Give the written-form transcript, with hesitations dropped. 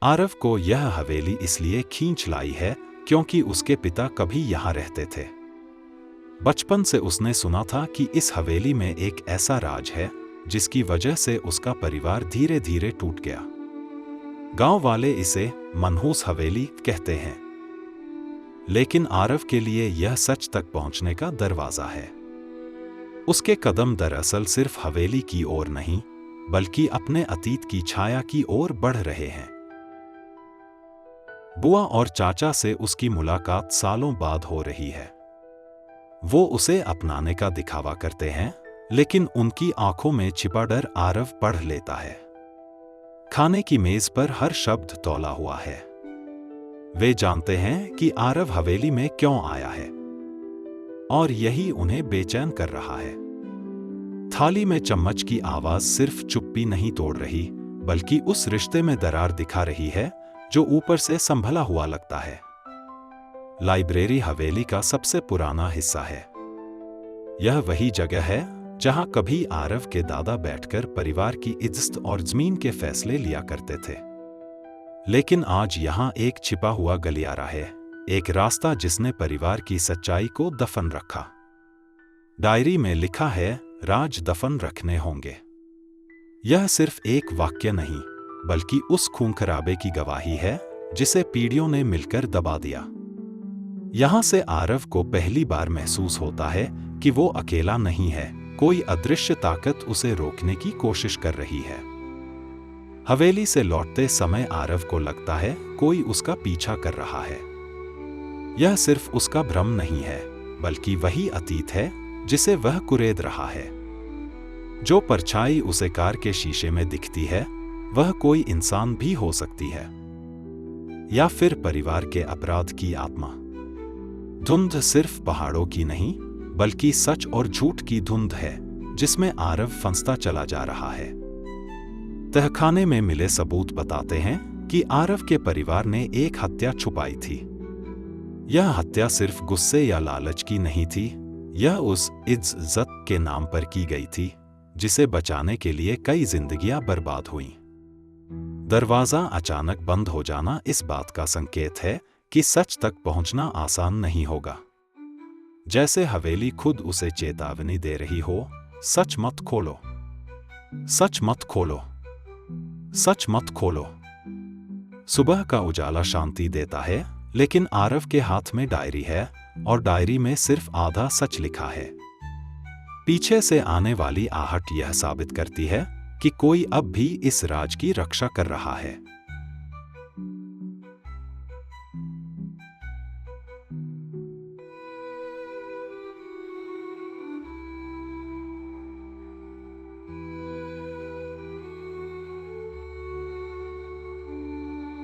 आरव को यह हवेली इसलिए खींच लाई है क्योंकि उसके पिता कभी यहाँ रहते थे। बचपन से उसने सुना था कि इस हवेली में एक ऐसा राज है जिसकी वजह से उसका परिवार धीरे धीरे टूट गया। गांव वाले इसे मनहूस हवेली कहते हैं, लेकिन आरव के लिए यह सच तक पहुंचने का दरवाजा है। उसके कदम दरअसल सिर्फ हवेली की ओर नहीं, बल्कि अपने अतीत की छाया की ओर बढ़ रहे हैं। बुआ और चाचा से उसकी मुलाकात सालों बाद हो रही है। वो उसे अपनाने का दिखावा करते हैं, लेकिन उनकी आंखों में छिपा डर आरव पढ़ लेता है। खाने की मेज पर हर शब्द तौला हुआ है। वे जानते हैं कि आरव हवेली में क्यों आया है, और यही उन्हें बेचैन कर रहा है। थाली में चम्मच की आवाज सिर्फ चुप्पी नहीं तोड़ रही, बल्कि उस रिश्ते में दरार दिखा रही है जो ऊपर से संभला हुआ लगता है। लाइब्रेरी हवेली का सबसे पुराना हिस्सा है। यह वही जगह है जहां कभी आरव के दादा बैठकर परिवार की इज्जत और जमीन के फैसले लिया करते थे। लेकिन आज यहां एक छिपा हुआ गलियारा है, एक रास्ता जिसने परिवार की सच्चाई को दफन रखा। डायरी में लिखा है, राज दफन रखने होंगे। यह सिर्फ एक वाक्य नहीं, बल्कि उस खून खराबे की गवाही है जिसे पीढ़ियों ने मिलकर दबा दिया। यहां से आरव को पहली बार महसूस होता है कि वो अकेला नहीं है, कोई अदृश्य ताकत उसे रोकने की कोशिश कर रही है। हवेली से लौटते समय आरव को लगता है कोई उसका पीछा कर रहा है। यह सिर्फ उसका भ्रम नहीं है, बल्कि वही अतीत है जिसे वह कुरेद रहा है। जो परछाई उसे कार के शीशे में दिखती है, वह कोई इंसान भी हो सकती है, या फिर परिवार के अपराध की आत्मा। धुंध सिर्फ पहाड़ों की नहीं, बल्कि सच और झूठ की धुंध है जिसमें आरव फंसता चला जा रहा है। तहखाने में मिले सबूत बताते हैं कि आरव के परिवार ने एक हत्या छुपाई थी। यह हत्या सिर्फ गुस्से या लालच की नहीं थी, यह उस इज्जत के नाम पर की गई थी जिसे बचाने के लिए कई जिंदगियां बर्बाद हुईं। दरवाजा अचानक बंद हो जाना इस बात का संकेत है कि सच तक पहुंचना आसान नहीं होगा। जैसे हवेली खुद उसे चेतावनी दे रही हो, सच मत खोलो, सच मत खोलो, सच मत खोलो। सुबह का उजाला शांति देता है, लेकिन आरव के हाथ में डायरी है, और डायरी में सिर्फ आधा सच लिखा है। पीछे से आने वाली आहट यह साबित करती है कि कोई अब भी इस राज की रक्षा कर रहा है।